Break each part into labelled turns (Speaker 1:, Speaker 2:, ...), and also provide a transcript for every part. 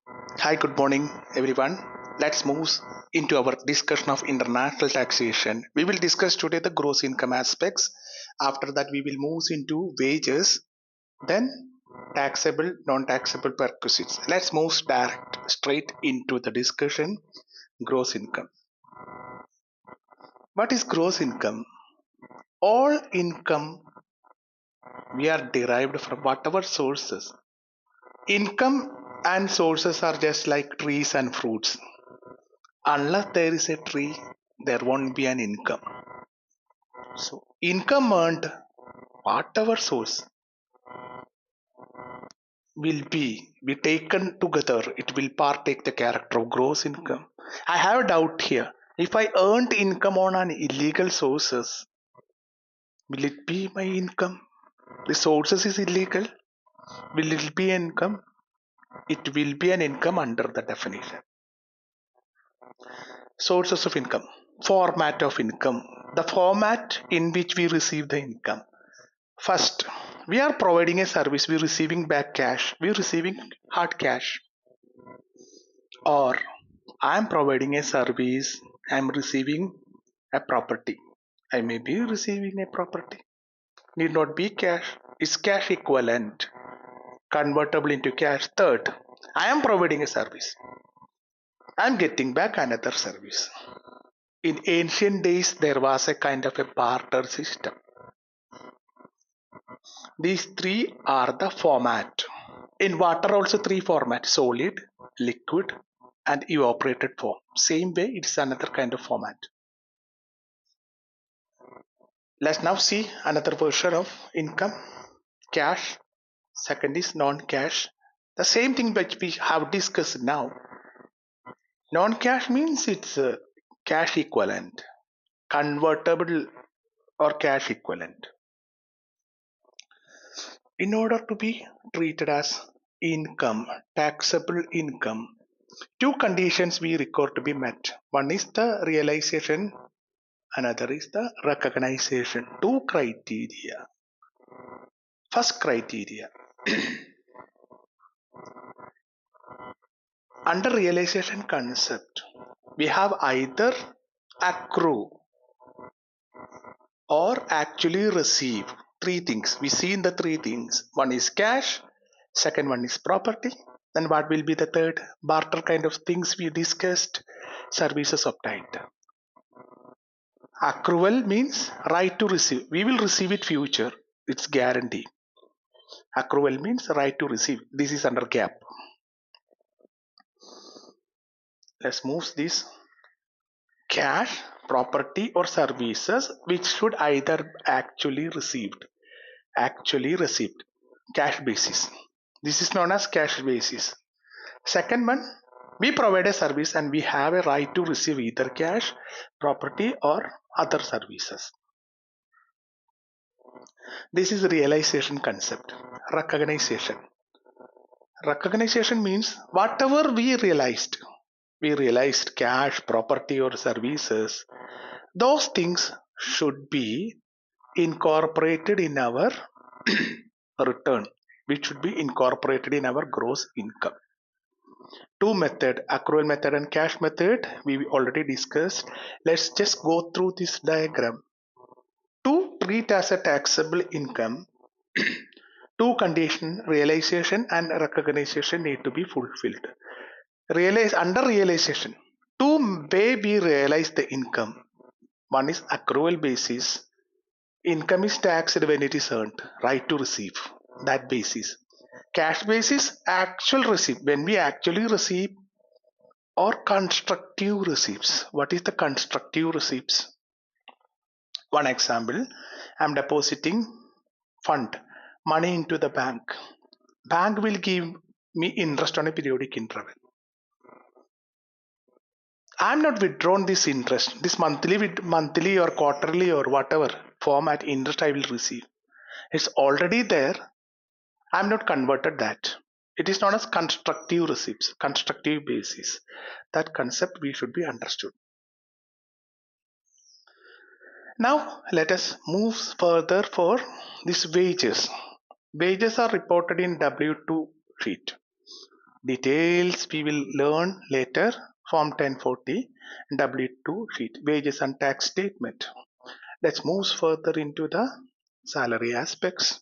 Speaker 1: Hi, good morning, everyone. Let's move into our discussion of international taxation. We will discuss today the gross income aspects. After that, we will move into wages, then taxable, non-taxable perquisites. Let's move straight into the discussion. Gross income. What is gross income? All income we are derived from whatever sources. Income and sources are just like trees and fruits. Unless there is a tree, there won't be an income. So, income earned, whatever source, will be taken together. It will partake the character of gross income. I have a doubt here. If I earned income on an illegal sources, will it be my income? The sources is illegal. Will it be income? It will be an income under the definition. Sources of income. Format of income. The format in which we receive the income. First, we are providing a service, we're receiving back cash, we're receiving hard cash. Or I'm providing a service, I'm receiving a property. I may be receiving a property. Need not be cash, it's cash equivalent, convertible into cash. Third, I am providing a service. I'm getting back another service. In ancient days, there was a kind of a barter system. These three are the format. In water also three formats: solid, liquid, and evaporated form. Same way, it's another kind of format. Let's now see another version of income. Cash. Second is non-cash. The same thing which we have discussed now. Non-cash means it's cash equivalent, convertible or cash equivalent. In order to be treated as income, taxable income, two conditions we require to be met. One is the realization, another is the recognition. Two criteria. First criteria. Under realization concept, we have either accrue or actually receive. Three things. We see in the three things. One is cash, second one is property. Then what will be the third? Barter kind of things we discussed, services obtained. Accrual means right to receive. We will receive it future. It's guarantee. Accrual means right to receive. This is under GAAP. Let's move this. Cash, property or services which should either actually received. Cash basis. This is known as cash basis. Second one, we provide a service and we have a right to receive either cash, property or other services. This is realization concept. Recognition. Recognition means whatever we realized cash, property or services, those things should be incorporated in our return, which should be incorporated in our gross income. Two method, accrual method and cash method, we already discussed. Let's just go through this diagram. To treat as a taxable income, two conditions, realization and recognition, need to be fulfilled. Under realization, two way we realize the income. One is accrual basis. Income is taxed when it is earned, right to receive, that basis. Cash basis, actual receipt, when we actually receive, or constructive receipts. What is the constructive receipts? One example, I'm depositing fund, money into the bank. Bank will give me interest on a periodic interval. I'm not withdrawn this interest, this monthly or quarterly or whatever format interest I will receive. It's already there. I'm not converted that. It is known as constructive receipts, constructive basis. That concept we should be understood. Now let us move further for these wages. Wages are reported in W2 sheet. Details we will learn later. Form 1040, W2 sheet, wages and tax statement. Let's move further into the salary aspects.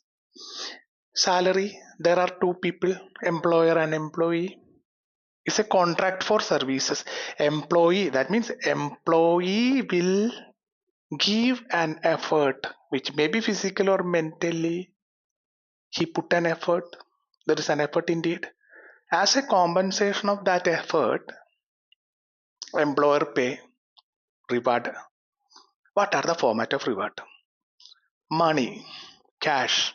Speaker 1: Salary, there are two people, employer and employee. It's a contract for services. Employee, that means employee will give an effort, which may be physical or mentally. He put an effort. There is an effort indeed. As a compensation of that effort, employer pay reward. What are the format of reward? Money, cash.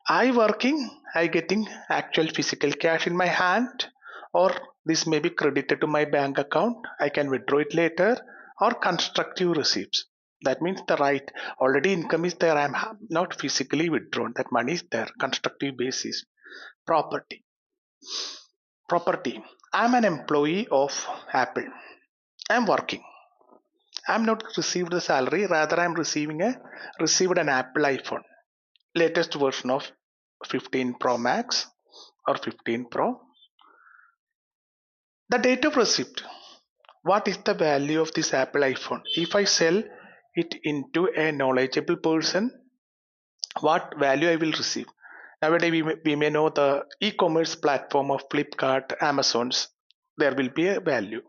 Speaker 1: I working, I getting actual physical cash in my hand, or this may be credited to my bank account. I can withdraw it later, or constructive receipts. That means the right already income is there. I'm not physically withdrawn. That money is there. Constructive basis. Property. Property. I'm an employee of Apple. I'm working. I'm not received the salary. Rather, I'm received an Apple iPhone, latest version of 15 Pro Max or 15 Pro. The date of receipt. What is the value of this Apple iPhone? If I sell it into a knowledgeable person, what value I will receive? Nowadays, we may know the e-commerce platform of Flipkart, Amazon's. There will be a value.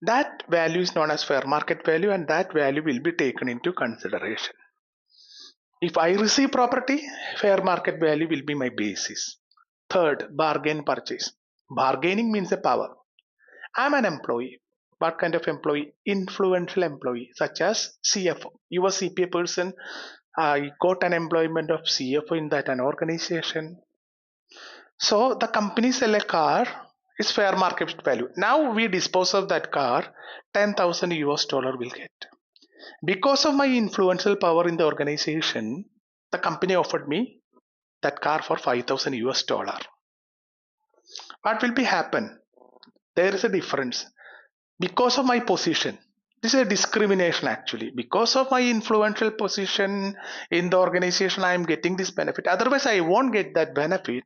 Speaker 1: That value is known as fair market value, and that value will be taken into consideration. If I receive property, fair market value will be my basis. Third, bargain purchase. Bargaining means a power. I'm an employee. What kind of employee? Influential employee, such as CFO. You are CPA person. I got an employment of CFO in that an organization. So the company sell a car, is fair market value. Now we dispose of that car, 10,000 US dollar will get. Because of my influential power in the organization, the company offered me that car for 5,000 US dollar. What will be happen? There is a difference. Because of my position, this is a discrimination actually. Because of my influential position in the organization, I am getting this benefit. Otherwise, I won't get that benefit.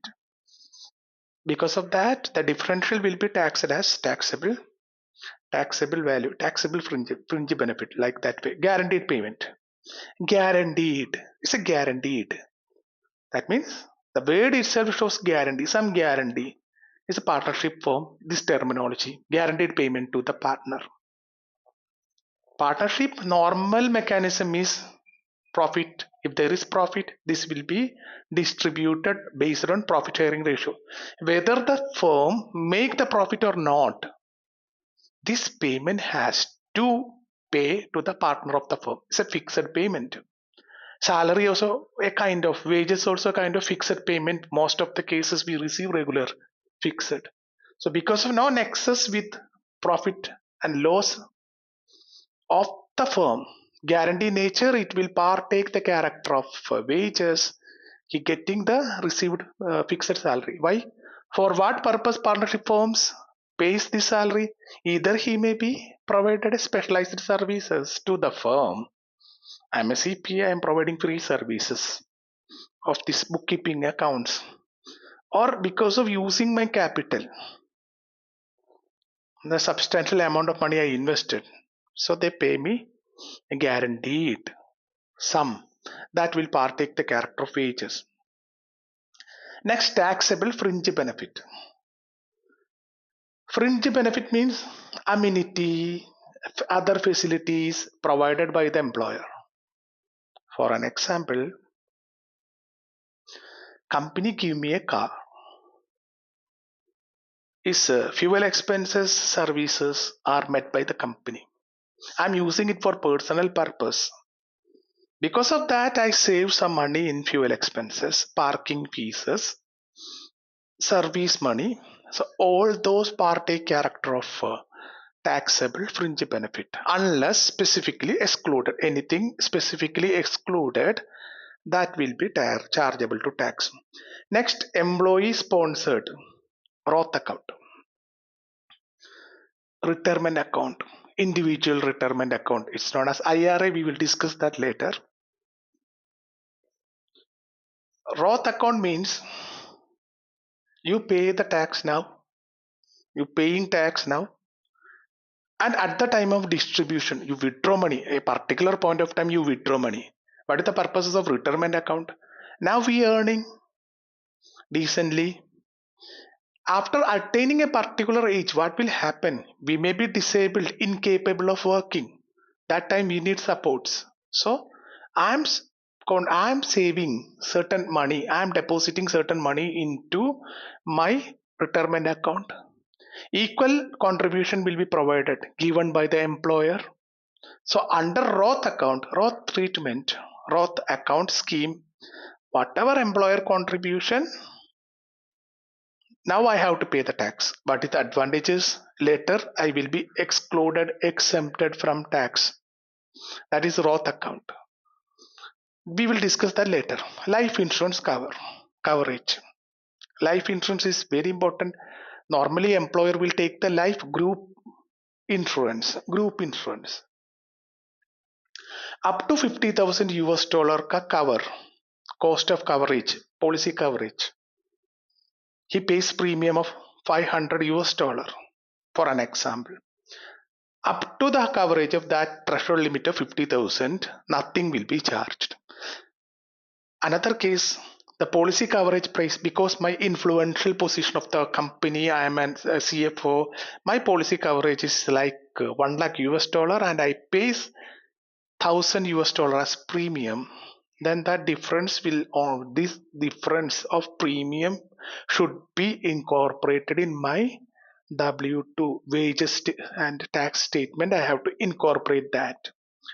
Speaker 1: Because of that, the differential will be taxed as taxable value, taxable fringe benefit, like that way. Guaranteed payment. Guaranteed. It's a guaranteed. That means the word itself shows guarantee, some guarantee. It's a partnership form, this terminology, guaranteed payment to the partner. Partnership normal mechanism is profit. If there is profit, this will be distributed based on profit sharing ratio. Whether the firm make the profit or not, this payment has to pay to the partner of the firm. It's a fixed payment. Salary also a kind of, wages also a kind of fixed payment. Most of the cases we receive regular fixed. So because of no nexus with profit and loss of the firm, guarantee nature, it will partake the character of wages. He getting the received fixed salary. Why? For what purpose partnership firms pays the salary? Either he may be provided specialized services to the firm. I'm a CPA, I'm providing free services of this bookkeeping accounts, or because of using my capital, the substantial amount of money I invested, so they pay me a guaranteed sum that will partake the character of wages. Next, taxable fringe benefit. Fringe benefit means amenity, other facilities provided by the employer. For an example, company give me a car. Its fuel expenses, services are met by the company. I'm using it for personal purpose. Because of that, I save some money in fuel expenses, parking fees, service money. So all those partake character of taxable fringe benefit, unless specifically excluded. Anything specifically excluded, that will be chargeable to tax. Next, employee sponsored Roth account, retirement account, individual retirement account. It's known as IRA. We will discuss that later. Roth account means you pay the tax now, You paying tax now, and at the time of distribution, you withdraw money. A particular point of time, you withdraw money. What is the purposes of retirement account? Now we earning decently. After attaining a particular age, what will happen? We may be disabled, incapable of working. That time we need supports. So I'm I'm saving certain money. I'm depositing certain money into my retirement account. Equal contribution will be provided, given by the employer. So under Roth treatment, Roth account scheme, whatever employer contribution, now I have to pay the tax. What is the advantages? Later I will be excluded, exempted from tax. That is Roth account. We will discuss that later. Life insurance coverage. Life insurance is very important. Normally employer will take the life group insurance. Up to 50,000 US dollar ka cover, cost of coverage, policy coverage. He pays premium of 500 US dollar for an example. Up to the coverage of that threshold limit of 50,000, nothing will be charged. Another case, the policy coverage price, because my influential position of the company, I am a CFO, my policy coverage is like 1 lakh US dollar and I pays 1,000 US dollar as premium. Then that difference this difference of premium should be incorporated in my W2 wages and tax statement. I have to incorporate that.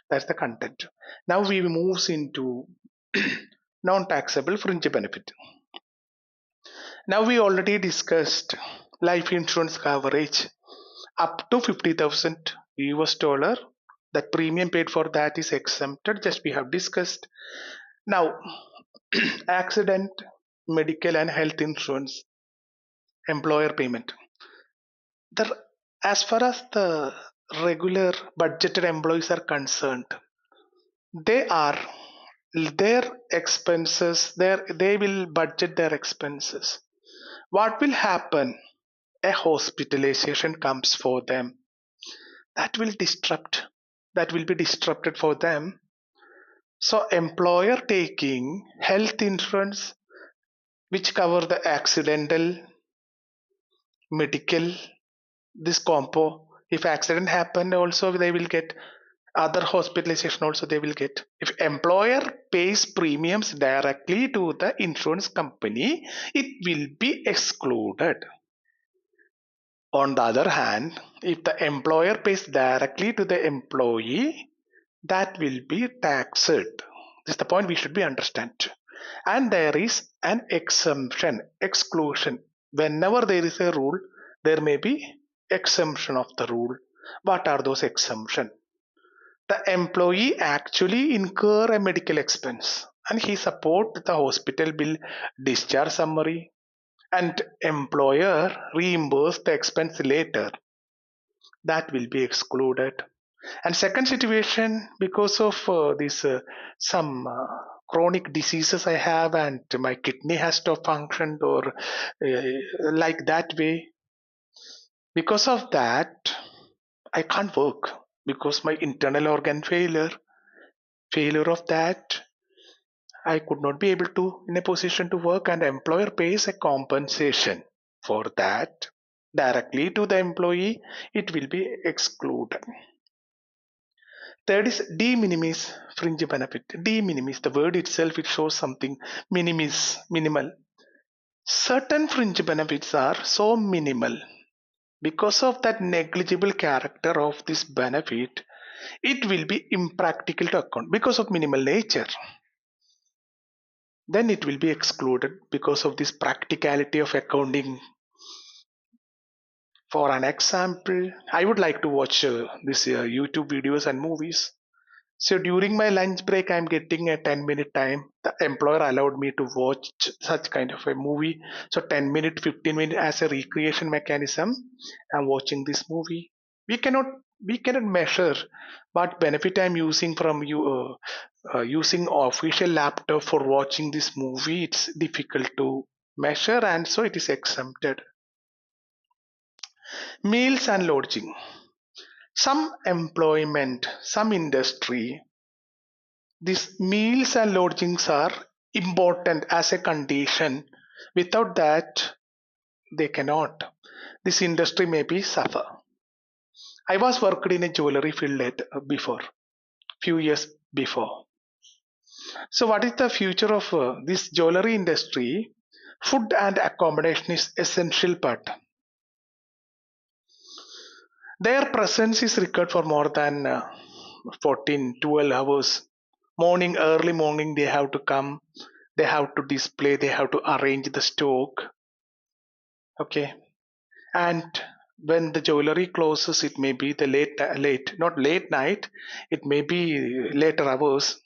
Speaker 1: That's the content. Now we moves into non-taxable fringe benefit. Now we already discussed life insurance coverage up to 50,000 US dollar. That premium paid for that is exempted, just we have discussed. Now accident, medical and health insurance, employer payment. As far as the regular budgeted employees are concerned, they are their expenses, they will budget their expenses. What will happen? A hospitalization comes for them. That will be disrupted for them. So employer taking health insurance which cover the accidental, medical, this compo. If accident happen also they will get, other hospitalization also they will get. If employer pays premiums directly to the insurance company, it will be excluded. On the other hand, if the employer pays directly to the employee, that will be taxed. This is the point we should be understand. And there is an exclusion. Whenever there is a rule, there may be exemption of the rule. What are those exemptions? The employee actually incur a medical expense and he support the hospital bill, discharge summary, and employer reimburse the expense later. That will be excluded. And second situation, because of this some chronic diseases I have and my kidney has to function or like that way, because of that I can't work because my internal organ failure of that, I could not be able to in a position to work, and employer pays a compensation for that directly to the employee. It will be excluded. Third is de minimis fringe benefit. De minimis, the word itself, it shows something. Minimis, minimal. Certain fringe benefits are so minimal. Because of that negligible character of this benefit, it will be impractical to account because of minimal nature. Then it will be excluded because of this practicality of accounting. For an example, I would like to watch this YouTube videos and movies. So during my lunch break, I'm getting a 10-minute time. The employer allowed me to watch such kind of a movie. So 10 minute, 15 minute as a recreation mechanism, I'm watching this movie. We cannot measure what benefit I'm using from you using official laptop for watching this movie. It's difficult to measure, and so it is exempted. Meals and lodging. Some employment, some industry, these meals and lodgings are important as a condition. Without that, they cannot. This industry may be suffer. I was worked in a jewelry field before, few years before. So, what is the future of this jewelry industry? Food and accommodation is essential part. Their presence is required for more than 14, 12 hours. Morning, early morning, they have to come. They have to display. They have to arrange the stock. Okay, and when the jewelry closes, it may be the not late night. It may be later hours.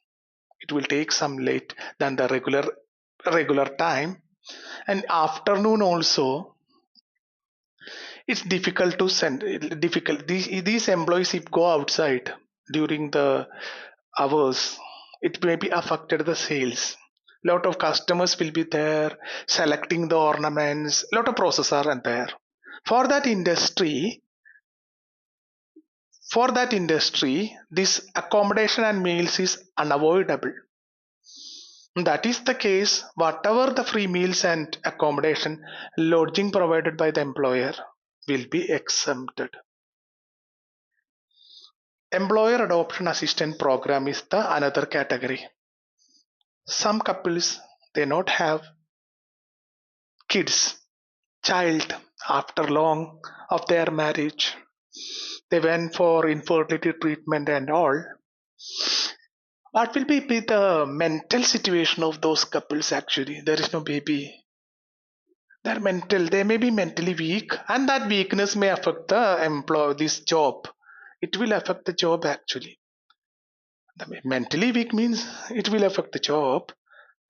Speaker 1: It will take some late than the regular time. And afternoon also, it's difficult to send. Difficult. These employees, if go outside during the hours, it may be affected the sales. Lot of customers will be there selecting the ornaments. Lot of process are there. For that industry, this accommodation and meals is unavoidable. That is the case. Whatever the free meals and accommodation, lodging provided by the employer will be exempted. Employer adoption assistance program is the another category. Some couples they not have kids, child after long of their marriage. They went for infertility treatment and all. What will be the mental situation of those couples actually? There is no baby. They may be mentally weak, and that weakness may affect the this job. It will affect the job actually. The mentally weak means it will affect the job.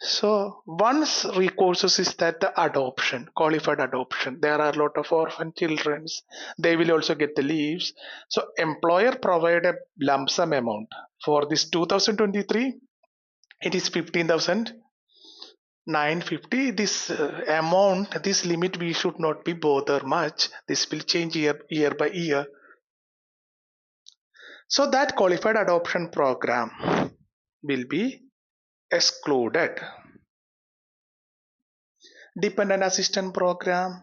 Speaker 1: So one's recourses is that the adoption, qualified adoption. There are a lot of orphan children. They will also get the leaves. So employer provide a lump sum amount for this 2023. It is 15,950. This amount, this limit, we should not be bother much. This will change year by year. So that qualified adoption program will be excluded. Dependent assistant program.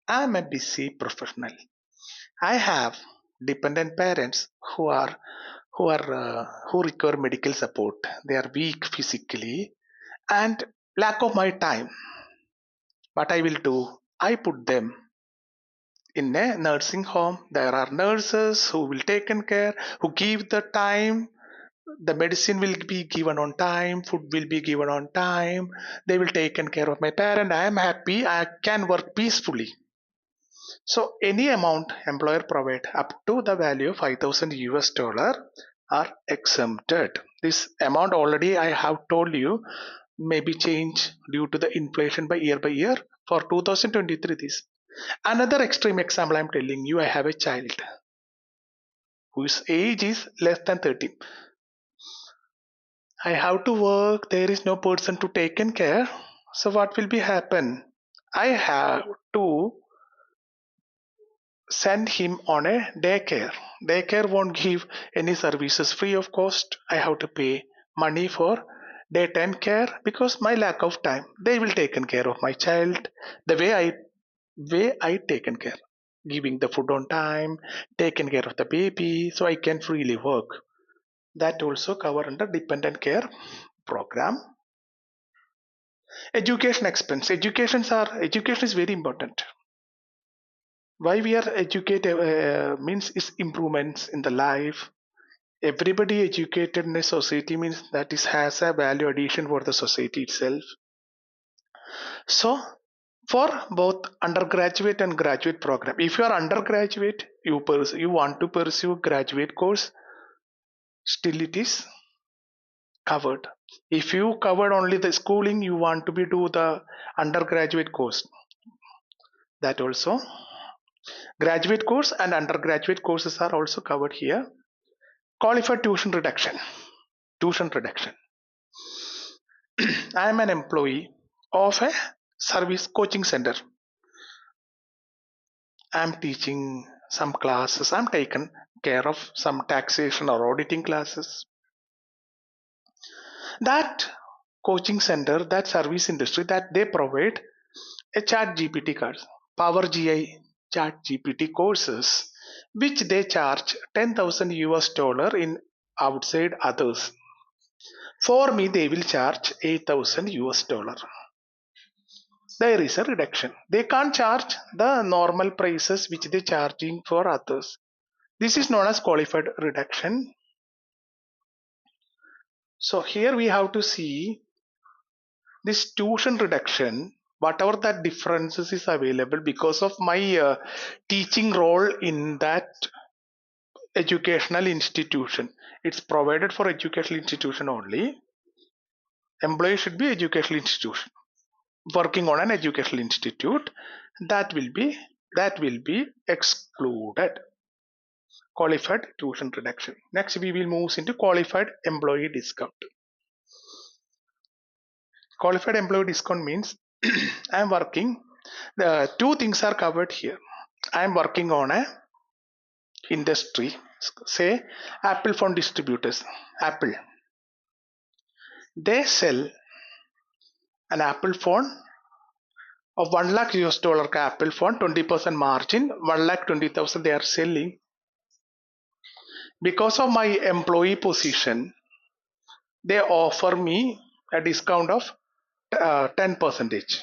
Speaker 1: I'm a busy professional. I have dependent parents who require medical support. They are weak physically and lack of my time. What I will do, I put them in a nursing home. There are nurses who will take care, who give the time. The medicine will be given on time, food will be given on time. They will take care of my parent. I am happy. I can work peacefully. So any amount employer provide up to the value of 5,000 US dollar are exempted. This amount already I have told you may be changed due to the inflation by year. For 2023 this. Another extreme example I'm telling you, I have a child whose age is less than 13. I have to work, there is no person to take care. So what will be happen? I have to send him on a daycare. Daycare won't give any services free of cost. I have to pay money for daytime care because my lack of time. They will take care of my child the way I taken care, giving the food on time, taking care of the baby, so I can freely work. That also cover under dependent care program. Education expense. Education is very important. Why we are educated means is improvements in the life. Everybody educated in a society means that is has a value addition for the society itself. So for both undergraduate and graduate program, if you are undergraduate, you want to pursue graduate course, still it is covered. If you covered only the schooling, you want to be do the undergraduate course, that also. Graduate course and undergraduate courses are also covered here. Qualified tuition reduction. Tuition reduction. I am an employee of a service coaching center. I am teaching some classes. I'm taken care of some taxation or auditing classes. That coaching center, that service industry, that they provide a chat GPT course, Power GI chat GPT courses, which they charge 10,000 US dollar in outside others. For me, they will charge 8,000 US dollar. There is a reduction. They can't charge the normal prices which they charging for others. This is known as qualified reduction. So here we have to see this tuition reduction, whatever that differences is available because of my teaching role in that educational institution. It's provided for educational institution only. Employee should be educational institution working on an educational institute. That will be excluded. Qualified tuition reduction. Next we will move into qualified employee discount. Qualified employee discount means I am working, the two things are covered here. I am working on a industry, say Apple phone distributors. Apple, they sell an Apple phone of 1 lakh US dollar ka Apple phone, 20% margin, 1,20,000 they are selling. Because of my employee position, they offer me a discount of 10 percentage.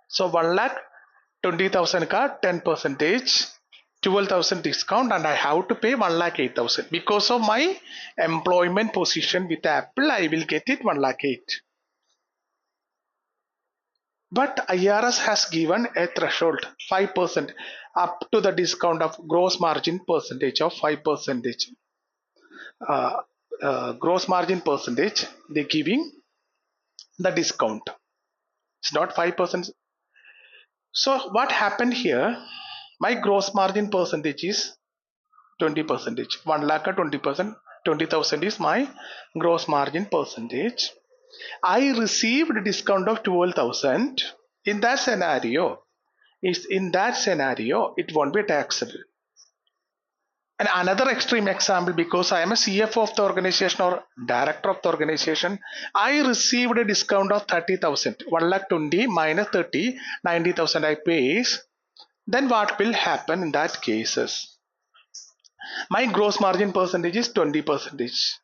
Speaker 1: So 1,20,000 ka 10 percentage, 12,000 discount, and I have to pay 1,08,000. Because of my employment position with Apple, I will get it 1,08,000. But IRS has given a threshold 5% up to the discount of gross margin percentage of 5%. Uh, Gross margin percentage, they giving the discount. It's not 5%. So what happened here? My gross margin percentage is 20%. 1 lakh 20%. 20,000 is my gross margin percentage. I received a discount of 12,000. In that scenario, it won't be taxable. And another extreme example, because I am a CFO of the organization or director of the organization, I received a discount of 30,000. 1,20,000 minus 30, 90,000 I pays. Then what will happen in that cases? My gross margin percentage is 20%.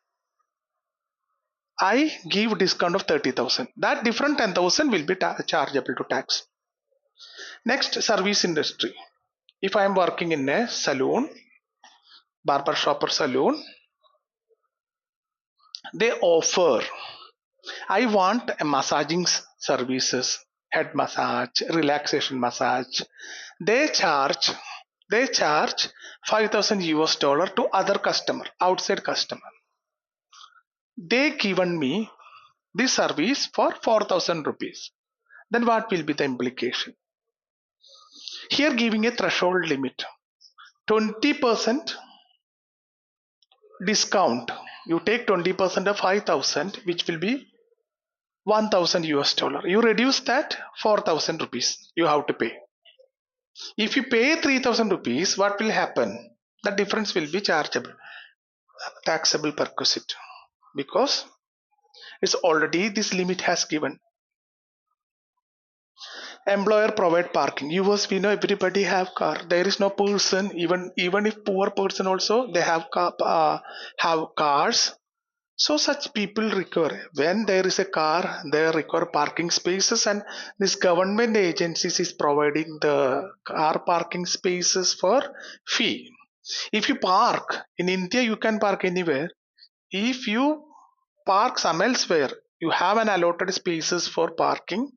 Speaker 1: I give discount of 30,000. That different 10,000 will be chargeable to tax. Next, service industry. If I am working in a salon, barber shop or salon, they offer, I want a massaging services, head massage, relaxation massage. They charge 5,000 US dollar to other customer, outside customer. They given me this service for 4,000 rupees. Then what will be the implication? Here giving a threshold limit, 20% discount. You take 20% of 5,000, which will be 1,000 US dollar. You reduce that 4,000 rupees you have to pay. If you pay 3,000 rupees, what will happen? The difference will be chargeable, taxable perquisite, because it's already this limit has given. Employer provide parking. US, we know everybody have car. There is no person, even if poor person also, they have cars. So such people require, when there is a car, they require parking spaces, and this government agencies is providing the car parking spaces for fee. If you park in India, you can park anywhere. If you park some elsewhere, you have an allotted spaces for parking.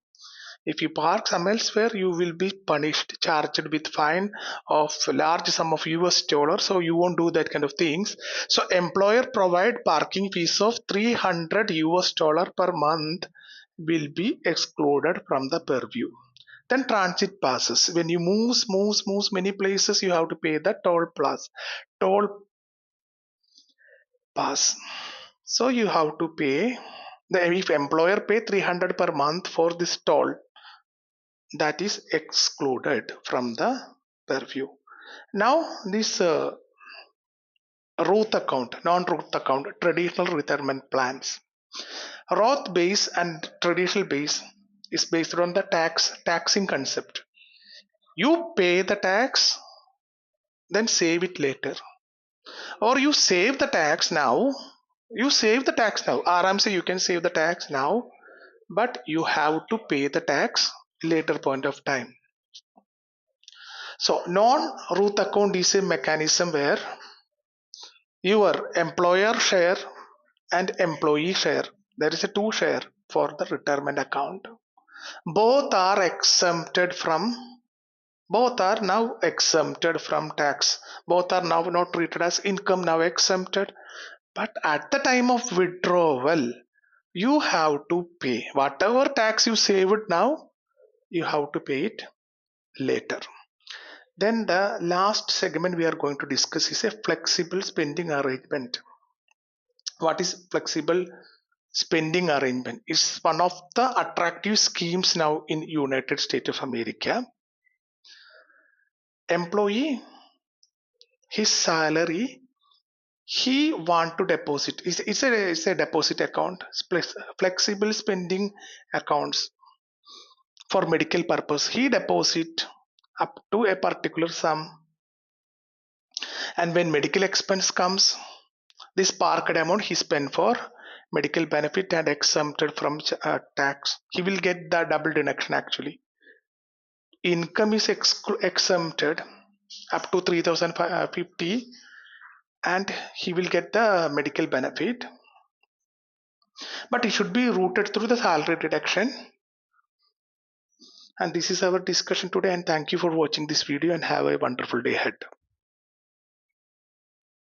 Speaker 1: If you park some elsewhere, you will be punished, charged with fine of large sum of US dollar. So you won't do that kind of things. So employer provide parking fees of 300 US dollar per month will be excluded from the purview. Then transit passes. When you move many places, you have to pay the toll pass. So you have to pay if employer pay 300 per month for this toll, that is excluded from the purview. Now this Roth account, non-Roth account, traditional retirement plans. Roth base and traditional base is based on the taxing concept. You pay the tax, then save it later, or you save the tax now. You save the tax now. Aram you can save the tax now, but you have to pay the tax later point of time. So non-Roth account is a mechanism where your employer share and employee share, there is a two share for the retirement account. Both are exempted from, both are now exempted from tax. Both are now not treated as income, now exempted. But at the time of withdrawal, you have to pay whatever tax you saved now, you have to pay it later. Then the last segment we are going to discuss is a flexible spending arrangement. What is flexible spending arrangement? It's one of the attractive schemes now in United States of America. Employee, his salary, he want to deposit. It's a deposit account, flexible spending accounts for medical purpose. He deposit up to a particular sum, and when medical expense comes, this parked amount he spent for medical benefit and exempted from tax. He will get the double deduction actually. Income is exempted up to 3050, and he will get the medical benefit, but it should be routed through the salary deduction. And this is our discussion today, and thank you for watching this video and have a wonderful day ahead.